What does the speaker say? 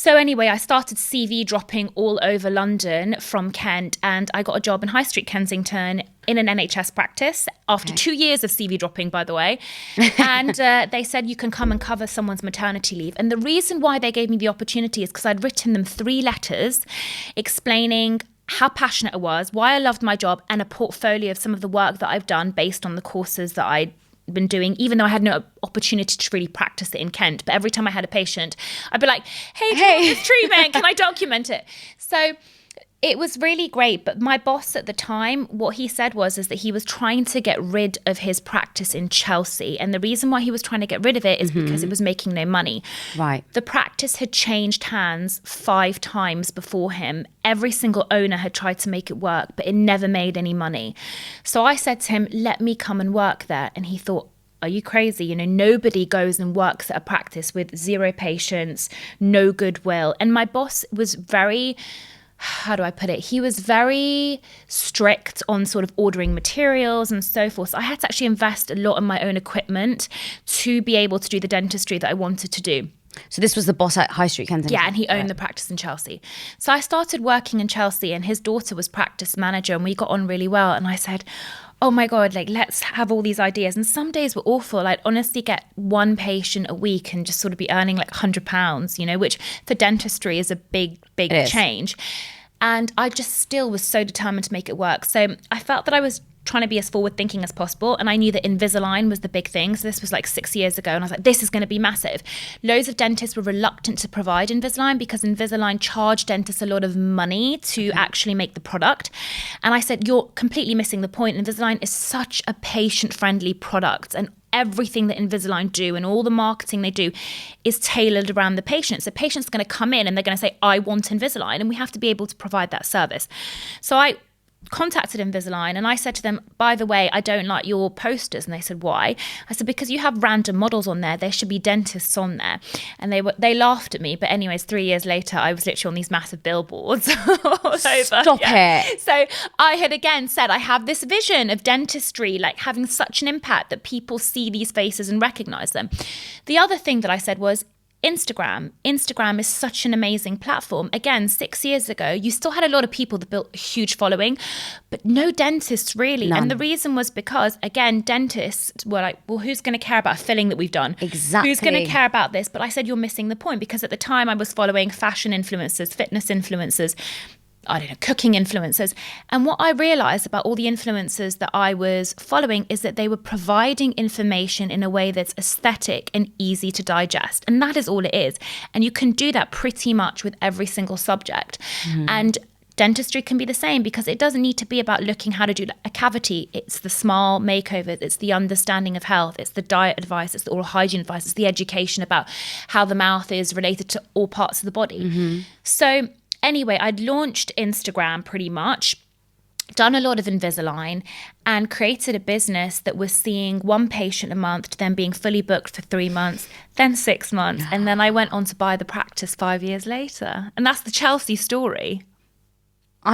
So anyway, I started CV dropping all over London from Kent, and I got a job in High Street, Kensington, in an NHS practice after 2 years of CV dropping, by the way. And they said, you can come and cover someone's maternity leave. And the reason why they gave me the opportunity is because I'd written them 3 letters explaining how passionate I was, why I loved my job, and a portfolio of some of the work that I've done based on the courses that I'd been doing, even though I had no opportunity to really practice it in Kent. But every time I had a patient, I'd be like, hey, do you want this treatment? Can I document it? So it was really great. But my boss at the time, what he said is that he was trying to get rid of his practice in Chelsea. And the reason why he was trying to get rid of it is because it was making no money. Right. The practice had changed hands 5 times before him. Every single owner had tried to make it work, but it never made any money. So I said to him, let me come and work there. And he thought, are you crazy? You know, nobody goes and works at a practice with 0 patients, no goodwill. And my boss was very, how do I put it? He was very strict on sort of ordering materials and so forth. So I had to actually invest a lot in my own equipment to be able to do the dentistry that I wanted to do. So this was the boss at High Street Kensington? Yeah, and he owned the practice in Chelsea. So I started working in Chelsea, and his daughter was practice manager, and we got on really well. And I said, oh my God, like, let's have all these ideas. And some days were awful. I'd honestly get 1 patient a week and just sort of be earning like £100, you know, which for dentistry is a big change. And I just still was so determined to make it work. So I felt that I was trying to be as forward thinking as possible. And I knew that Invisalign was the big thing. So this was like 6 years ago. And I was like, this is going to be massive. Loads of dentists were reluctant to provide Invisalign because Invisalign charged dentists a lot of money to actually make the product. And I said, you're completely missing the point. Invisalign is such a patient-friendly product. And everything that Invisalign do and all the marketing they do is tailored around the patient. So patients are going to come in and they're going to say, I want Invisalign. And we have to be able to provide that service. So I contacted Invisalign and I said to them, by the way, I don't like your posters. And they said, why? I said, because you have random models on there. There should be dentists on there. And they laughed at me. But anyways, 3 years later, I was literally on these massive billboards all over. Stop it. So I had again said, I have this vision of dentistry, like having such an impact that people see these faces and recognize them. The other thing that I said was, Instagram is such an amazing platform. Again, 6 years ago, you still had a lot of people that built a huge following, but no dentists really. None. And the reason was because, again, dentists were like, well, who's going to care about a filling that we've done? Exactly. Who's going to care about this? But I said, you're missing the point, because at the time I was following fashion influencers, fitness influencers, I don't know, cooking influencers. And what I realized about all the influencers that I was following is that they were providing information in a way that's aesthetic and easy to digest. And that is all it is. And you can do that pretty much with every single subject. And dentistry can be the same, because it doesn't need to be about looking how to do a cavity. It's the smile makeover. It's the understanding of health. It's the diet advice. It's the oral hygiene advice. It's the education about how the mouth is related to all parts of the body. So anyway, I'd launched Instagram pretty much, done a lot of Invisalign, and created a business that was seeing 1 patient a month to then being fully booked for 3 months, then 6 months. And then I went on to buy the practice 5 years later. And that's the Chelsea story.